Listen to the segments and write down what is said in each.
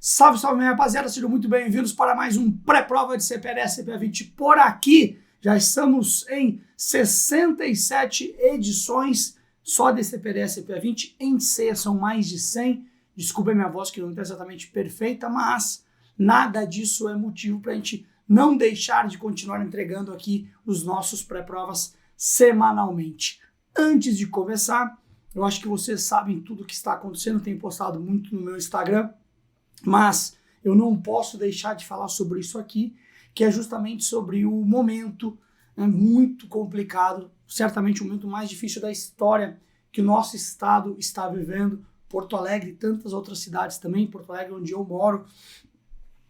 Salve, salve, minha rapaziada, sejam muito bem-vindos para mais um pré-prova de CPRS CPA 20 por aqui. Já estamos em 67 edições só de CPRS CPA 20, em C são mais de 100. Desculpa a minha voz que não está exatamente perfeita, mas nada disso é motivo para a gente não deixar de continuar entregando aqui os nossos pré-provas semanalmente. Antes de começar, eu acho que vocês sabem tudo o que está acontecendo, tenho postado muito no meu Instagram, mas eu não posso deixar de falar sobre isso aqui, que é justamente sobre o momento muito complicado, certamente o momento mais difícil da história que o nosso estado está vivendo, Porto Alegre e tantas outras cidades também, Porto Alegre onde eu moro,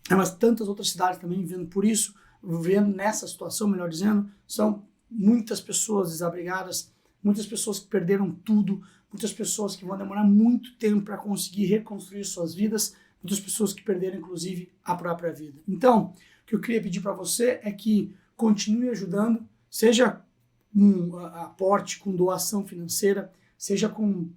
mas tantas outras cidades também vivendo por isso, vivendo nessa situação, melhor dizendo, são muitas pessoas desabrigadas, muitas pessoas que perderam tudo, muitas pessoas que vão demorar muito tempo para conseguir reconstruir suas vidas, muitas pessoas que perderam, inclusive, a própria vida. Então, o que eu queria pedir para você é que continue ajudando, seja com aporte, com doação financeira, seja com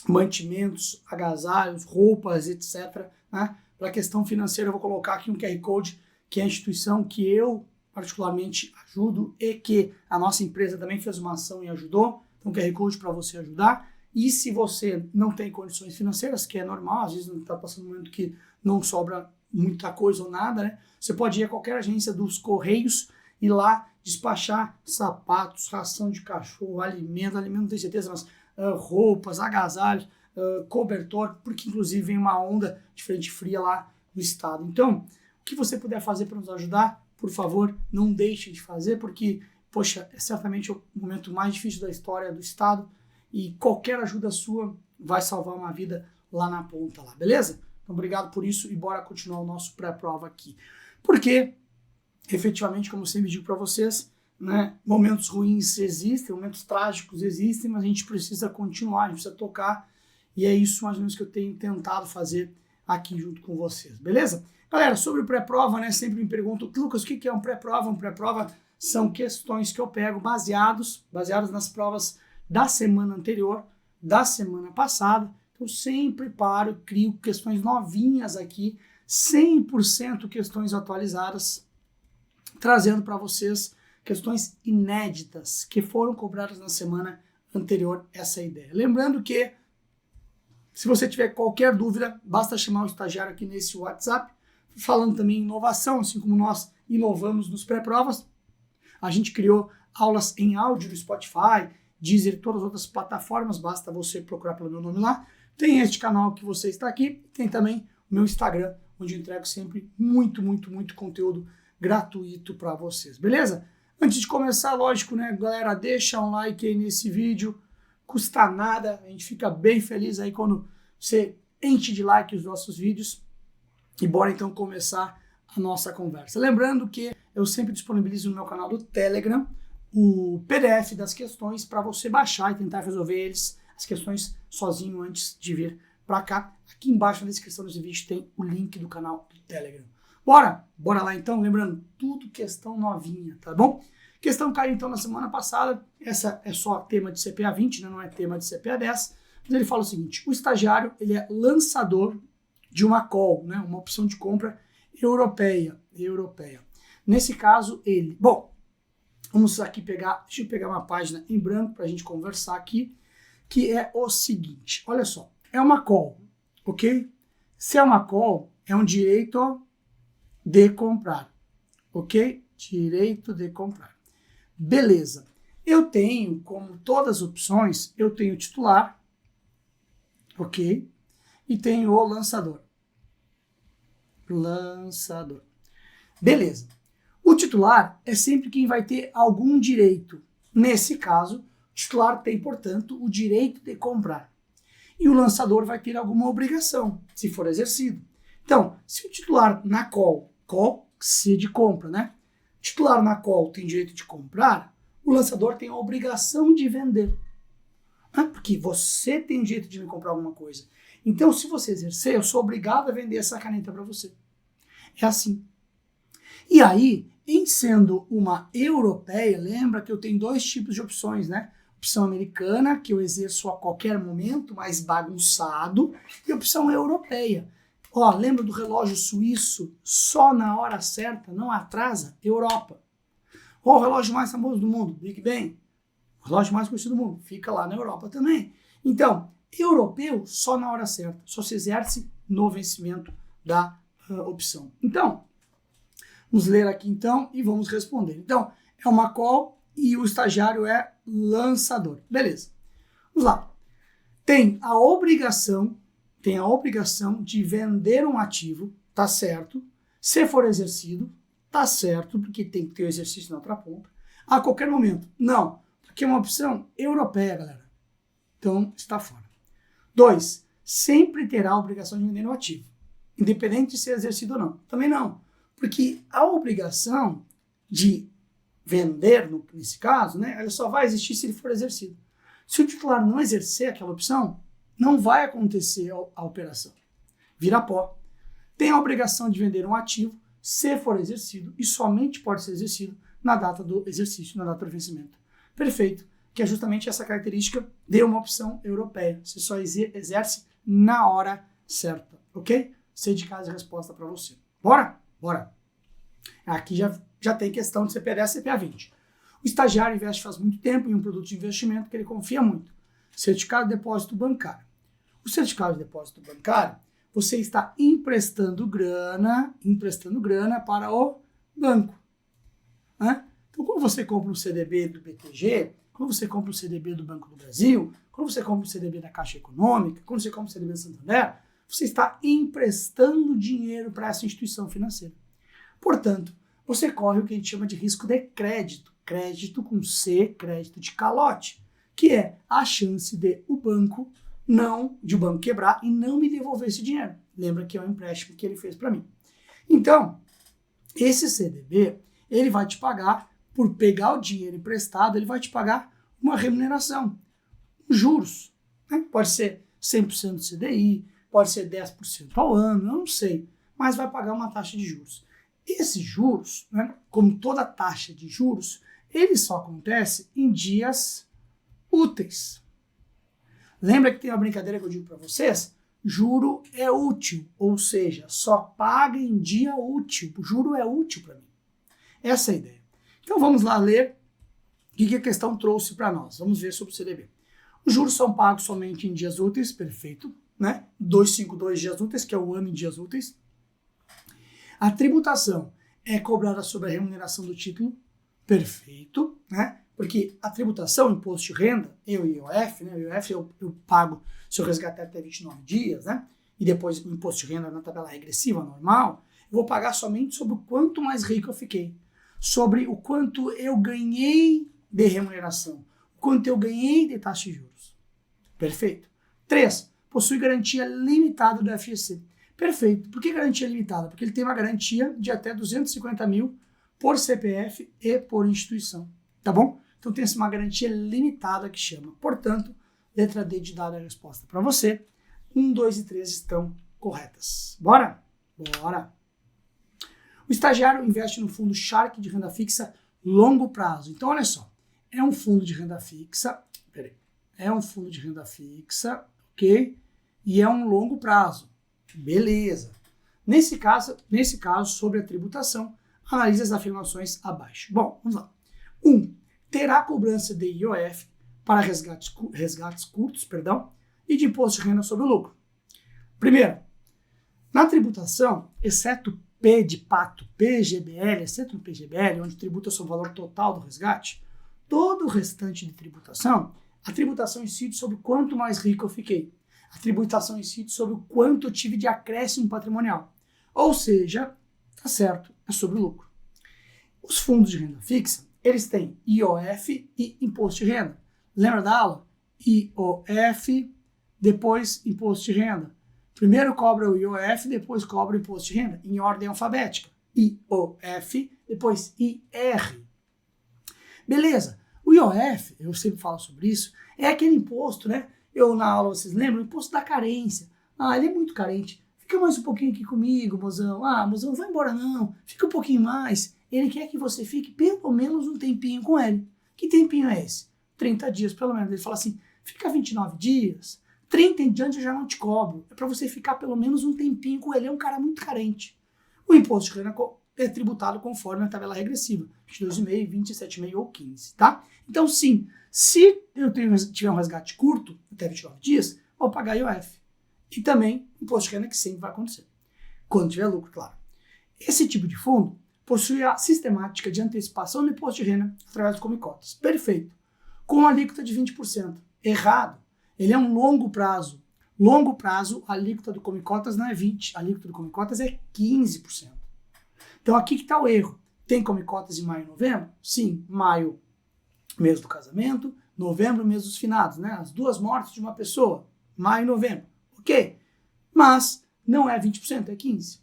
mantimentos, agasalhos, roupas, etc. Né? Para a questão financeira, eu vou colocar aqui um QR Code, que é a instituição que eu particularmente ajudo e que a nossa empresa também fez uma ação e ajudou. Então, QR Code para você ajudar. E se você não tem condições financeiras, que é normal, às vezes não está passando um momento que não sobra muita coisa ou nada, né? Você pode ir a qualquer agência dos Correios e lá despachar sapatos, ração de cachorro, alimento não tenho certeza, mas roupas, agasalhos, cobertor, porque inclusive vem uma onda de frente fria lá no estado. Então, o que você puder fazer para nos ajudar, por favor, não deixe de fazer, porque, poxa, é certamente o momento mais difícil da história do estado, e qualquer ajuda sua vai salvar uma vida lá na ponta, lá, beleza? Então, obrigado por isso e bora continuar o nosso pré-prova aqui. Porque, efetivamente, como eu sempre digo para vocês, né, momentos ruins existem, momentos trágicos existem, mas a gente precisa continuar, a gente precisa tocar, e é isso mais ou menos que eu tenho tentado fazer aqui junto com vocês, beleza? Galera, sobre o pré-prova, né, sempre me perguntam, Lucas, o que é um pré-prova? Um pré-prova são questões que eu pego baseados nas provas da semana anterior, da semana passada. Eu sempre paro, crio questões novinhas aqui, 100% questões atualizadas, trazendo para vocês questões inéditas que foram cobradas na semana anterior, essa é a ideia. Lembrando que, se você tiver qualquer dúvida, basta chamar o estagiário aqui nesse WhatsApp, falando também em inovação, assim como nós inovamos nos pré-provas. A gente criou aulas em áudio no Spotify, Deezer, todas as outras plataformas, basta você procurar pelo meu nome lá. Tem este canal que você está aqui, tem também o meu Instagram, onde eu entrego sempre muito conteúdo gratuito para vocês, beleza? Antes de começar, lógico, né, galera, deixa um like aí nesse vídeo, custa nada, a gente fica bem feliz aí quando você enche de like os nossos vídeos e bora então começar a nossa conversa. Lembrando que eu sempre disponibilizo no meu canal do Telegram o PDF das questões para você baixar e tentar resolver as questões sozinho antes de vir para cá. Aqui embaixo na descrição desse vídeo tem o link do canal do Telegram. Bora lá então, lembrando, tudo questão novinha, tá bom? Questão caiu então na semana passada, essa é só tema de CPA 20, né? Não é tema de CPA 10, mas ele fala o seguinte, o estagiário ele é lançador de uma call, né? Uma opção de compra europeia. Nesse caso, ele... Bom, vamos aqui deixa eu pegar uma página em branco para a gente conversar aqui, que é o seguinte, olha só, é uma call, ok? Se é uma call, é um direito de comprar, ok? Direito de comprar. Beleza. Eu tenho, como todas as opções, eu tenho o titular, ok? E tenho o lançador. Beleza. O titular é sempre quem vai ter algum direito. Nesse caso, o titular tem, portanto, o direito de comprar. E o lançador vai ter alguma obrigação, se for exercido. Então, se o titular na call se de compra, né? O titular na call tem direito de comprar, o lançador tem a obrigação de vender. Porque você tem direito de me comprar alguma coisa. Então, se você exercer, eu sou obrigado a vender essa caneta para você. É assim. E aí, em sendo uma europeia, lembra que eu tenho dois tipos de opções, né? Opção americana, que eu exerço a qualquer momento, mais bagunçado, e opção europeia. Ó, lembra do relógio suíço? Só na hora certa, não atrasa? Europa. Ó, o relógio mais famoso do mundo, Big Ben. O relógio mais conhecido do mundo, fica lá na Europa também. Então, europeu só na hora certa, só se exerce no vencimento da opção. Então, vamos ler aqui então e vamos responder. Então, é uma call e o estagiário é lançador. Beleza. Vamos lá. Tem a obrigação de vender um ativo, tá certo. Se for exercido, tá certo, porque tem que ter o exercício na outra ponta. A qualquer momento. Não, porque é uma opção europeia, galera. Então, está fora. 2. Sempre terá a obrigação de vender um ativo, independente de ser exercido ou não. Também não, porque a obrigação de vender, nesse caso, né, ela só vai existir se ele for exercido. Se o titular não exercer aquela opção, não vai acontecer a operação. Vira pó. Tem a obrigação de vender um ativo se for exercido e somente pode ser exercido na data do exercício, na data do vencimento. Perfeito. Que é justamente essa característica de uma opção europeia. Você só exerce na hora certa, ok? Sei de casa a resposta para você. Bora? Bora. Aqui já tem questão de CPDS e CPA 20. O estagiário investe faz muito tempo em um produto de investimento que ele confia muito. Certificado de depósito bancário. O certificado de depósito bancário, você está emprestando grana para o banco. Né? Então, quando você compra um CDB do BTG, quando você compra um CDB do Banco do Brasil, quando você compra um CDB da Caixa Econômica, quando você compra um CDB do Santander, você está emprestando dinheiro para essa instituição financeira. Portanto, você corre o que a gente chama de risco de crédito. Crédito com C, crédito de calote, que é a chance de o banco quebrar e não me devolver esse dinheiro. Lembra que é um empréstimo que ele fez para mim. Então, esse CDB, ele vai te pagar, por pegar o dinheiro emprestado, ele vai te pagar uma remuneração, juros. Né? Pode ser 100% do CDI, pode ser 10% ao ano, eu não sei, mas vai pagar uma taxa de juros. Esses juros, né, como toda taxa de juros, ele só acontece em dias úteis. Lembra que tem uma brincadeira que eu digo para vocês? Juro é útil, ou seja, só paga em dia útil. O juro é útil para mim. Essa é a ideia. Então vamos lá ler o que a questão trouxe para nós. Vamos ver sobre o CDB. Os juros são pagos somente em dias úteis, perfeito, né? 252 dias úteis, que é o ano em dias úteis. A tributação é cobrada sobre a remuneração do título, perfeito, né? Porque a tributação, imposto de renda, e o IOF, né? O IOF eu pago se eu resgatar até 29 dias, né? E depois o imposto de renda na tabela regressiva normal, eu vou pagar somente sobre o quanto mais rico eu fiquei, sobre o quanto eu ganhei de remuneração, o quanto eu ganhei de taxa de juros. Perfeito. 3. Possui garantia limitada do FGC. Perfeito. Por que garantia limitada? Porque ele tem uma garantia de até 250 mil por CPF e por instituição. Tá bom? Então tem uma garantia limitada que chama. Portanto, letra D de dar a resposta para você. 1, 2 e 3 estão corretas. Bora? Bora! O estagiário investe no fundo Shark de renda fixa longo prazo. Então, olha só. É um fundo de renda fixa. É um fundo de renda fixa, ok? E é um longo prazo. Beleza. Nesse caso, sobre a tributação, analise as afirmações abaixo. Bom, vamos lá. 1. Terá cobrança de IOF para resgates curtos, e de imposto de renda sobre o lucro. Primeiro, na tributação, exceto P de pato, PGBL, exceto no PGBL, onde tributa sobre o valor total do resgate, todo o restante de tributação, a tributação incide sobre quanto mais rico eu fiquei. A tributação incide sobre o quanto eu tive de acréscimo patrimonial. Ou seja, tá certo, é sobre o lucro. Os fundos de renda fixa, eles têm IOF e imposto de renda. Lembra da aula? IOF, depois imposto de renda. Primeiro cobra o IOF, depois cobra o imposto de renda, em ordem alfabética. IOF, depois IR. Beleza. O IOF, eu sempre falo sobre isso, é aquele imposto, né? Na aula, vocês lembram? O imposto da carência. Ele é muito carente. Fica mais um pouquinho aqui comigo, mozão. Mozão, não vai embora não. Fica um pouquinho mais. Ele quer que você fique pelo menos um tempinho com ele. Que tempinho é esse? 30 dias, pelo menos. Ele fala assim, fica 29 dias, 30 em diante eu já não te cobro. É para você ficar pelo menos um tempinho com ele. É um cara muito carente. O imposto de renda é tributado conforme a tabela regressiva. 22,5, 27,5 ou 15, tá? Então, sim, se eu tiver um resgate curto, até 29 dias, vou pagar IOF. E também imposto de renda, que sempre vai acontecer. Quando tiver lucro, claro. Esse tipo de fundo possui a sistemática de antecipação do imposto de renda através do Come-Cotas. Perfeito. Com a alíquota de 20%. Errado. Ele é um longo prazo. Longo prazo, a alíquota do Come-Cotas não é 20%, a alíquota do Come-Cotas é 15%. Então aqui que está o erro. Tem Come-Cotas em maio e novembro? Sim, maio, mês do casamento, novembro, mês dos finados, né? As duas mortes de uma pessoa, maio e novembro. Ok, mas não é 20%, é 15%.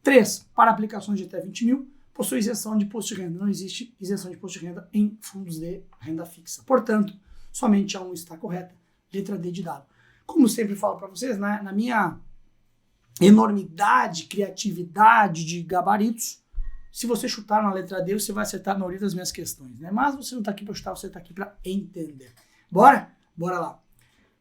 3. Para aplicações de até 20 mil, possui isenção de imposto de renda. Não existe isenção de imposto de renda em fundos de renda fixa. Portanto, somente a 1 está correta. Letra D de dado. Como sempre falo para vocês, né, na minha enormidade, criatividade de gabaritos, se você chutar na letra D, você vai acertar a maioria das minhas questões. Né? Mas você não está aqui para chutar, você está aqui para entender. Bora? Bora lá.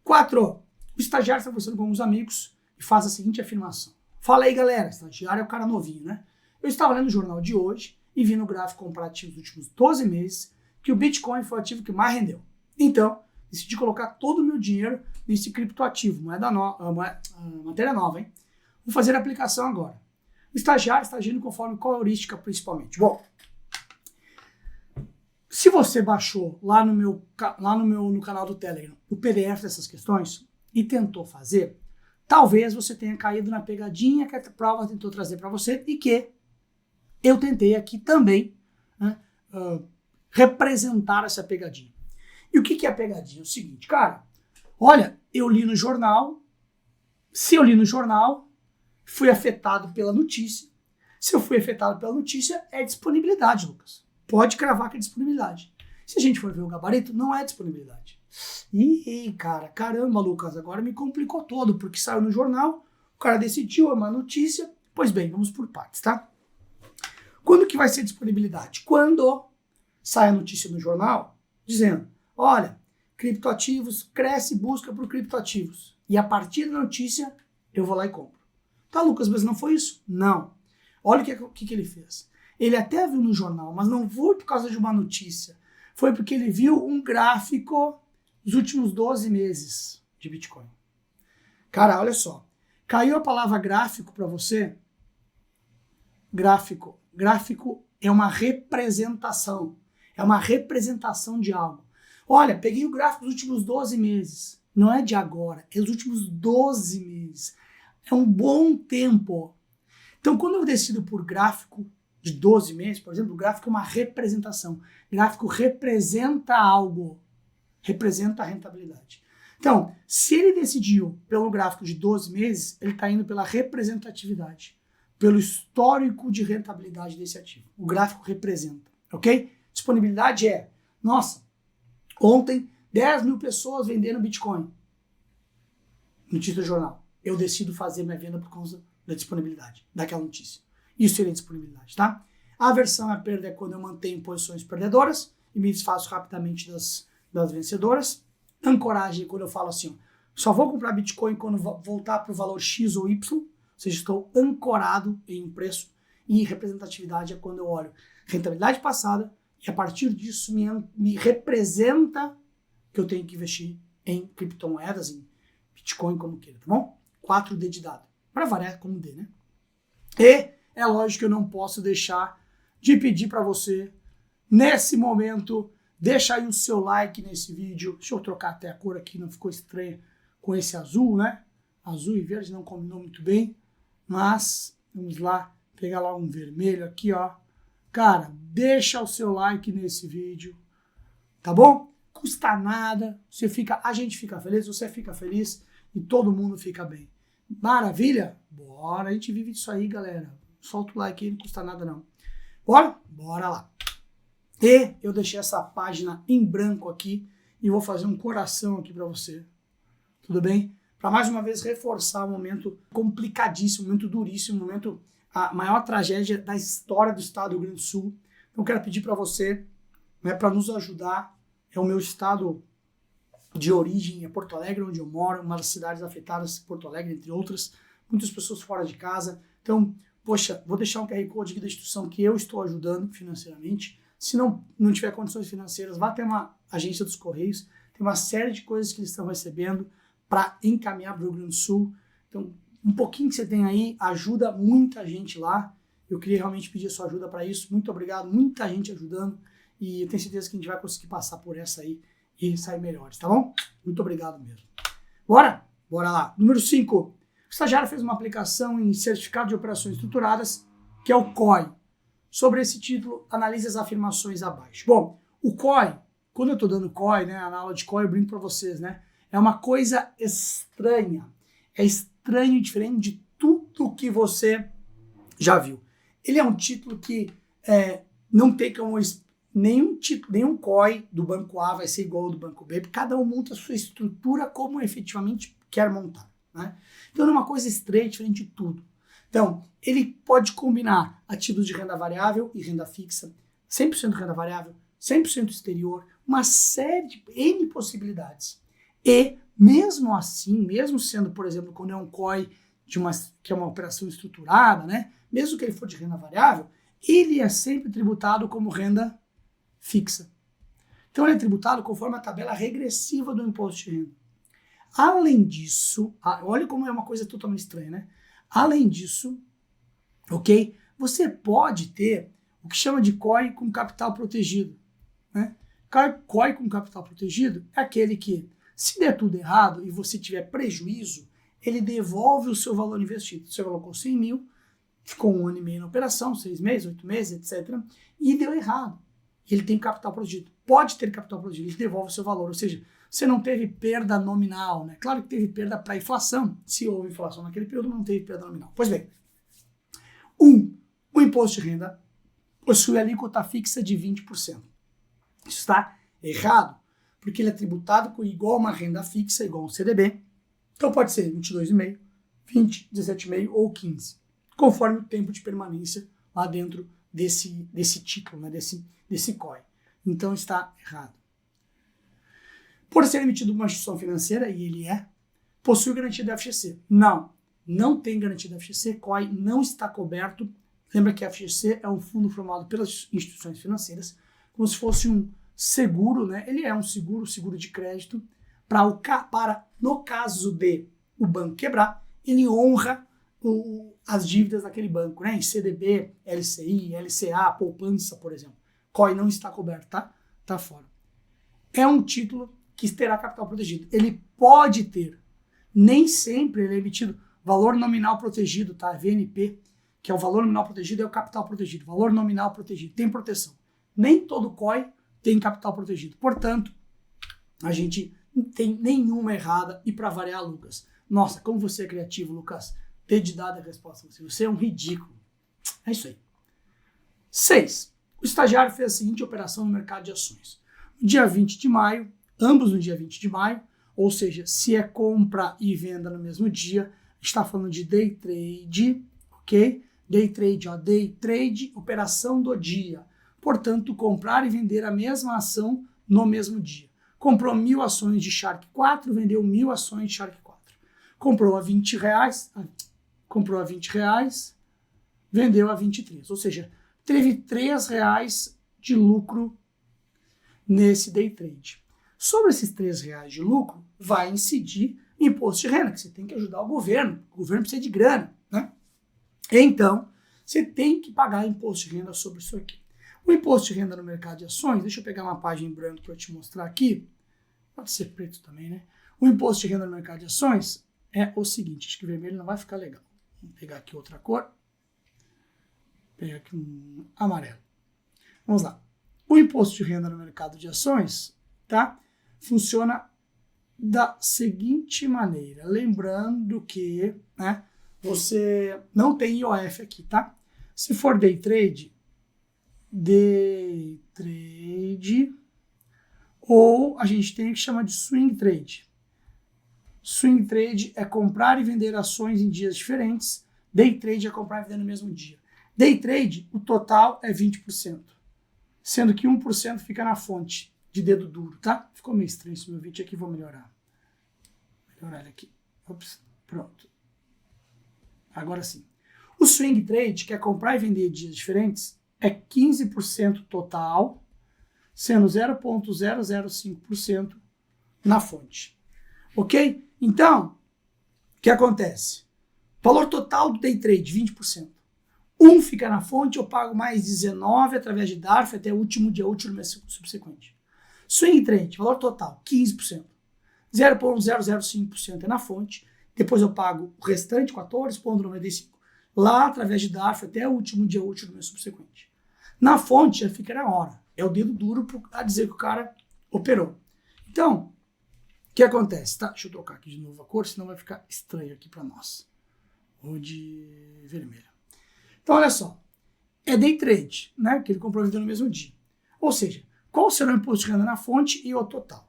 4. O estagiário está conversando com alguns amigos e faz a seguinte afirmação. Fala aí, galera. Estagiário é o cara novinho, né? Eu estava lendo o jornal de hoje e vi no gráfico comparativo dos últimos 12 meses que o Bitcoin foi o ativo que mais rendeu. Então, decidi colocar todo o meu dinheiro nesse criptoativo, matéria nova, hein? Vou fazer a aplicação agora. O estagiário está agindo conforme qual heurística principalmente? Bom, se você baixou lá no canal do Telegram o PDF dessas questões e tentou fazer, talvez você tenha caído na pegadinha que a prova tentou trazer para você e que eu tentei aqui também, né, representar essa pegadinha. E o que é a pegadinha? É o seguinte, cara, olha, eu li no jornal, se eu li no jornal, fui afetado pela notícia. Se eu fui afetado pela notícia, é disponibilidade, Lucas. Pode cravar que é disponibilidade. Se a gente for ver o gabarito, não é disponibilidade. Ih, cara, caramba, Lucas, agora me complicou todo, porque saiu no jornal, o cara decidiu, é uma notícia. Pois bem, vamos por partes, tá? Quando que vai ser disponibilidade? Quando sai a notícia no jornal, dizendo, olha, criptoativos, cresce busca por criptoativos. E a partir da notícia, eu vou lá e compro. Tá, Lucas, mas não foi isso? Não. Olha o que ele fez. Ele até viu no jornal, mas não foi por causa de uma notícia. Foi porque ele viu um gráfico dos últimos 12 meses de Bitcoin. Cara, olha só. Caiu a palavra gráfico para você? Gráfico. Gráfico é uma representação. É uma representação de algo. Olha, peguei o gráfico dos últimos 12 meses. Não é de agora, é dos últimos 12 meses. É um bom tempo. Então, quando eu decido por gráfico de 12 meses, por exemplo, o gráfico é uma representação. O gráfico representa algo. Representa a rentabilidade. Então, se ele decidiu pelo gráfico de 12 meses, ele está indo pela representatividade, pelo histórico de rentabilidade desse ativo. O gráfico representa, ok? Disponibilidade é, nossa, ontem 10 mil pessoas venderam Bitcoin. Notícia do jornal. Eu decido fazer minha venda por causa da disponibilidade daquela notícia. Isso seria disponibilidade, tá? A aversão à perda é quando eu mantenho posições perdedoras e me desfaço rapidamente das vencedoras. Ancoragem é quando eu falo assim, ó, só vou comprar Bitcoin quando voltar para o valor X ou Y, ou seja, estou ancorado em um preço. E representatividade é quando eu olho rentabilidade passada e a partir disso me representa que eu tenho que investir em criptomoedas, em Bitcoin, como queira, tá bom? 4D de dado. Para variar como D, né? E é lógico que eu não posso deixar de pedir para você, nesse momento, deixa aí o seu like nesse vídeo. Deixa eu trocar até a cor aqui, não ficou estranha com esse azul, né? Azul e verde não combinou muito bem, mas vamos lá, pegar lá um vermelho aqui, ó. Cara, deixa o seu like nesse vídeo, tá bom? Custa nada, a gente fica feliz, você fica feliz e todo mundo fica bem. Maravilha? Bora, a gente vive disso aí, galera. Solta o like aí, não custa nada não. Bora? Bora lá. E eu deixei essa página em branco aqui e vou fazer um coração aqui para você. Tudo bem? Para mais uma vez reforçar um momento complicadíssimo, um momento duríssimo, um momento, a maior tragédia da história do estado do Rio Grande do Sul. Então eu quero pedir para você, né, para nos ajudar. É o meu estado de origem é Porto Alegre, onde eu moro, uma das cidades afetadas, Porto Alegre, entre outras, muitas pessoas fora de casa. Então, poxa, vou deixar um QR Code aqui da instituição que eu estou ajudando financeiramente. Se não tiver condições financeiras, vá até uma agência dos Correios, tem uma série de coisas que eles estão recebendo para encaminhar para o Rio Grande do Sul. Então, um pouquinho que você tem aí ajuda muita gente lá. Eu queria realmente pedir a sua ajuda para isso. Muito obrigado, muita gente ajudando. E eu tenho certeza que a gente vai conseguir passar por essa aí e sair melhores, tá bom? Muito obrigado mesmo. Bora? Bora lá. Número 5. O estagiário fez uma aplicação em Certificado de Operações Estruturadas, que é o COI. Sobre esse título, analise as afirmações abaixo. Bom, o COI, quando eu estou dando COI, né, na aula de COI, eu brinco para vocês, né? É uma coisa estranha. É estranho e diferente de tudo que você já viu. Ele é um título que não tem como nenhum COI do banco A vai ser igual ao do banco B, porque cada um monta a sua estrutura como efetivamente quer montar, né? Então é uma coisa estranha, diferente de tudo. Então, ele pode combinar ativos de renda variável e renda fixa, 100% renda variável, 100% exterior, uma série de N possibilidades. E, mesmo assim, mesmo sendo, por exemplo, quando é um COI que é uma operação estruturada, né? Mesmo que ele for de renda variável, ele é sempre tributado como renda fixa. Então, ele é tributado conforme a tabela regressiva do imposto de renda. Além disso, olha como é uma coisa totalmente estranha, né? Além disso, ok? Você pode ter o que chama de COI com capital protegido, né? COI com capital protegido é aquele que, se der tudo errado e você tiver prejuízo, ele devolve o seu valor investido. Você colocou 100 mil, ficou 1 ano e meio na operação, 6 meses, 8 meses, etc. E deu errado. Ele tem capital protegido. Pode ter capital protegido, ele devolve o seu valor. Ou seja, você não teve perda nominal, né? Claro que teve perda para inflação. Se houve inflação naquele período, não teve perda nominal. Pois bem, o imposto de renda possui alíquota fixa de 20%. Isso está errado, porque ele é tributado igual a uma renda fixa, igual a um CDB. Então pode ser 22,5%, 20%, 17,5% ou 15%, conforme o tempo de permanência lá dentro desse título, né, desse COI. Então está errado. Por ser emitido por uma instituição financeira, e ele possui garantia da FGC. Não tem garantia da FGC, COI não está coberto. Lembra que a FGC é um fundo formado pelas instituições financeiras, como se fosse um seguro, né? Ele é um seguro de crédito, para no caso de o banco quebrar, ele honra as dívidas daquele banco, né? Em CDB, LCI, LCA, poupança, por exemplo. COI não está coberto, tá? Tá fora. É um título que terá capital protegido. Ele pode ter, nem sempre ele é emitido valor nominal protegido, tá? VNP, que é o valor nominal protegido, é o capital protegido. Valor nominal protegido, tem proteção. Nem todo COI tem capital protegido. Portanto, a gente não tem nenhuma errada. E para variar, Lucas, nossa, como você é criativo, Lucas, ter de dado a resposta. Você é um ridículo. É isso aí. 6. O estagiário fez a seguinte operação no mercado de ações. No dia 20 de maio, ambos no dia 20 de maio, ou seja, se é compra e venda no mesmo dia, a gente está falando de day trade, ok? Day trade, operação do dia. Portanto, comprar e vender a mesma ação no mesmo dia. Comprou 1.000 ações de Shark 4, vendeu 1.000 ações de Shark 4. Comprou a R$20, vendeu a 23. Ou seja, teve R$3 de lucro nesse day trade. Sobre esses R$3 de lucro, vai incidir imposto de renda, que você tem que ajudar o governo. O governo precisa de grana, né? Então, você tem que pagar imposto de renda sobre isso aqui. O imposto de renda no mercado de ações, deixa eu pegar uma página em branco para te mostrar aqui. Pode ser preto também, né? O imposto de renda no mercado de ações é o seguinte, acho que vermelho não vai ficar legal. Vou pegar aqui outra cor. Vou pegar aqui um amarelo. Vamos lá. O imposto de renda no mercado de ações, tá? Funciona da seguinte maneira. Lembrando que, né, você não tem IOF aqui, tá? Se for day trade, ou a gente tem o que chama de swing trade. Swing trade é comprar e vender ações em dias diferentes. Day trade é comprar e vender no mesmo dia. Day trade, o total é 20%, sendo que 1% fica na fonte. de dedo duro, tá? Ficou meio estranho esse meu vídeo aqui, vou melhorar. Melhorar ele aqui. Ops, pronto. Agora sim. O swing trade, que é comprar e vender dias diferentes, é 15% total, sendo 0,005% na fonte. Ok? Então, o que acontece? Valor total do day trade, 20%. Fica na fonte, eu pago mais 19 através de DARF até o último dia útil do mês subsequente. Swing trade, valor total, 15%. 0,005% é na fonte, depois eu pago o restante, 14,95%, lá através de DARF até o último dia útil do mês subsequente. Na fonte já fica na hora, é o dedo duro a dizer que o cara operou. Então, o que acontece? Tá? Deixa eu trocar aqui de novo a cor, senão vai ficar estranho aqui para nós. Vou de vermelho. Então, olha só, é day trade, né? Que ele comprou e vendeu no mesmo dia. Ou seja, qual será o imposto de renda na fonte e o total?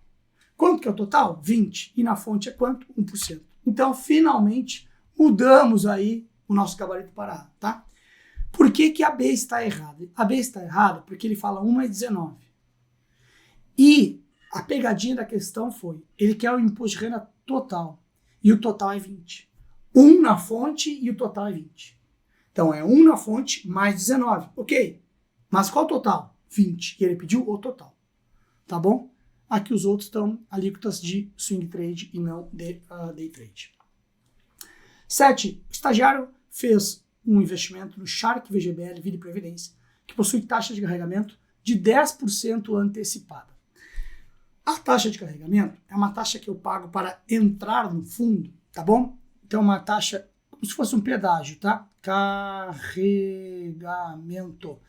Quanto que é o total? 20. E na fonte é quanto? 1%. Então, finalmente, mudamos aí o nosso gabarito para A, tá? Por que que a B está errada? A B está errada porque ele fala 1 mais 19. E a pegadinha da questão foi, ele quer o imposto de renda total. E o total é 20. 1 na fonte e o total é 20. Então, é 1 na fonte mais 19. Ok. Mas qual o total? 20. E ele pediu o total. Tá bom? Aqui os outros estão alíquotas de swing trade e não de day trade. 7. O estagiário fez um investimento no Shark VGBL Vida e Previdência, que possui taxa de carregamento de 10% antecipada. A taxa de carregamento é uma taxa que eu pago para entrar no fundo, tá bom? Então, uma taxa como se fosse um pedágio, tá? Carregamento.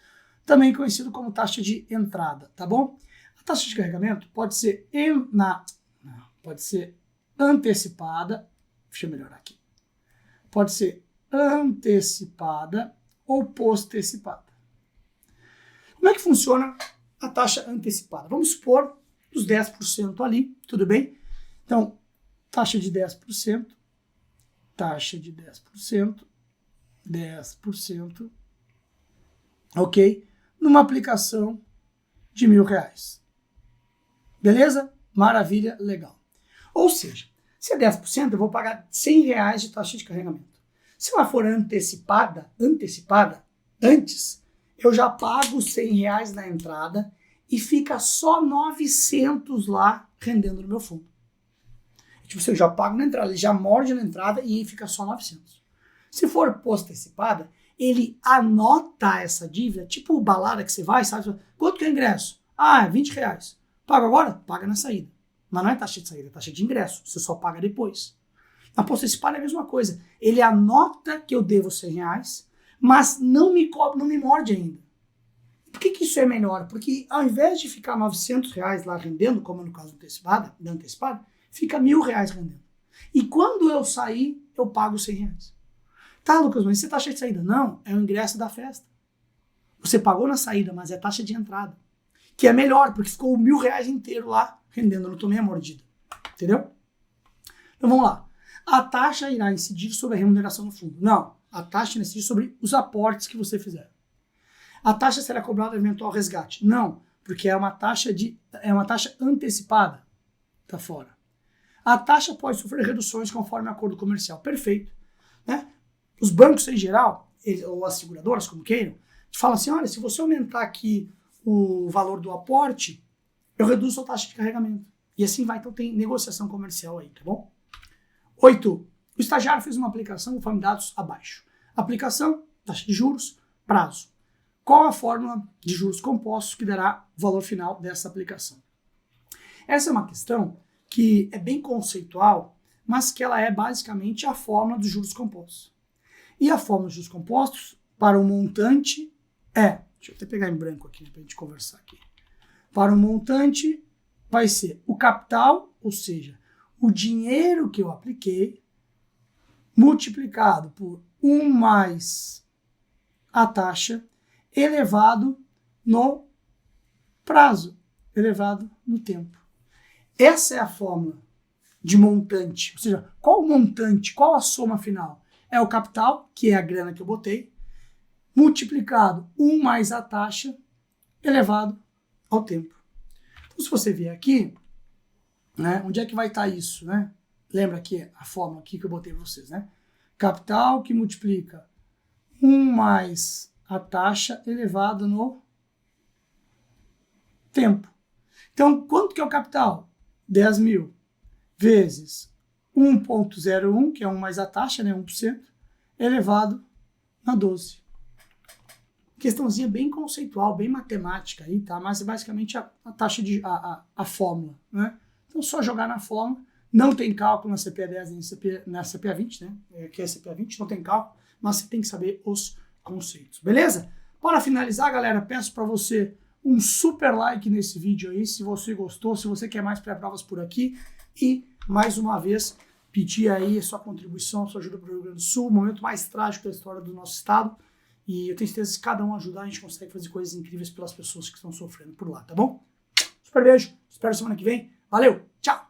Também conhecido como taxa de entrada, tá bom? A taxa de carregamento pode ser antecipada. Deixa eu melhorar aqui. Pode ser antecipada ou postecipada. Como é que funciona a taxa antecipada? Vamos supor os 10% ali, tudo bem? Então, taxa de 10%, taxa de 10%, 10%, ok? Numa aplicação de R$1.000. Beleza? Maravilha, legal. Ou seja, se é 10%, eu vou pagar R$100 de taxa de carregamento. Se ela for antecipada, antes, eu já pago R$100 na entrada e fica só 900 lá rendendo no meu fundo. Tipo, eu já pago na entrada, ele já morde na entrada e aí fica só 900. Se for postecipada, ele anota essa dívida, tipo balada que você vai, sabe? Quanto que é o ingresso? Ah, é R$20. Paga agora? Paga na saída. Mas não é taxa de saída, é taxa de ingresso. Você só paga depois. Na postecipada é a mesma coisa. Ele anota que eu devo R$100, mas não me cobra, não me morde ainda. Por que isso é melhor? Porque ao invés de ficar R$900 lá rendendo, como no caso da antecipada, fica R$1.000 rendendo. E quando eu sair, eu pago R$100. Tá, Lucas, mas isso é taxa de saída? Não, é o ingresso da festa. Você pagou na saída, mas é taxa de entrada. Que é melhor, porque ficou o R$1.000 inteiro lá rendendo, eu não tomei a mordida. Entendeu? Então vamos lá. A taxa irá incidir sobre a remuneração no fundo. Não, a taxa irá incidir sobre os aportes que você fizer. A taxa será cobrada no eventual resgate. Não, porque é uma taxa antecipada. Tá fora. A taxa pode sofrer reduções conforme acordo comercial. Perfeito. Né? Os bancos em geral, ou as seguradoras, como queiram, falam assim, olha, se você aumentar aqui o valor do aporte, eu reduzo a taxa de carregamento. E assim vai, então tem negociação comercial aí, tá bom? 8. O estagiário fez uma aplicação conforme dados abaixo. Aplicação, taxa de juros, prazo. Qual a fórmula de juros compostos que dará o valor final dessa aplicação? Essa é uma questão que é bem conceitual, mas que ela é basicamente a fórmula dos juros compostos. E a fórmula dos juros compostos para o montante é, deixa eu até pegar em branco aqui para a gente conversar aqui. Para o montante vai ser o capital, ou seja, o dinheiro que eu apliquei, multiplicado por 1 mais a taxa, elevado no prazo, elevado no tempo. Essa é a fórmula de montante, ou seja, qual o montante, qual a soma final? É o capital, que é a grana que eu botei, multiplicado 1 mais a taxa, elevado ao tempo. Então, se você vier aqui, né, onde é que vai estar isso, né? Lembra aqui a fórmula aqui que eu botei para vocês, né? Capital que multiplica 1 mais a taxa elevado no tempo. Então, quanto que é o capital? 10 mil vezes 1,01, que é 1 mais a taxa, né, 1%, elevado na 12. Questãozinha bem conceitual, bem matemática aí, tá? Mas é basicamente a taxa de a fórmula, né? Então, só jogar na fórmula. Não tem cálculo na CPA 10 nem na CPA 20, né? Que é CPA 20, não tem cálculo, mas você tem que saber os conceitos, beleza? Para finalizar, galera, peço para você um super like nesse vídeo aí, se você gostou, se você quer mais pré-provas por aqui. E, mais uma vez, pedir aí a sua contribuição, a sua ajuda para o Rio Grande do Sul, o momento mais trágico da história do nosso estado. E eu tenho certeza que se cada um ajudar, a gente consegue fazer coisas incríveis pelas pessoas que estão sofrendo por lá, tá bom? Super beijo, espero semana que vem. Valeu, tchau!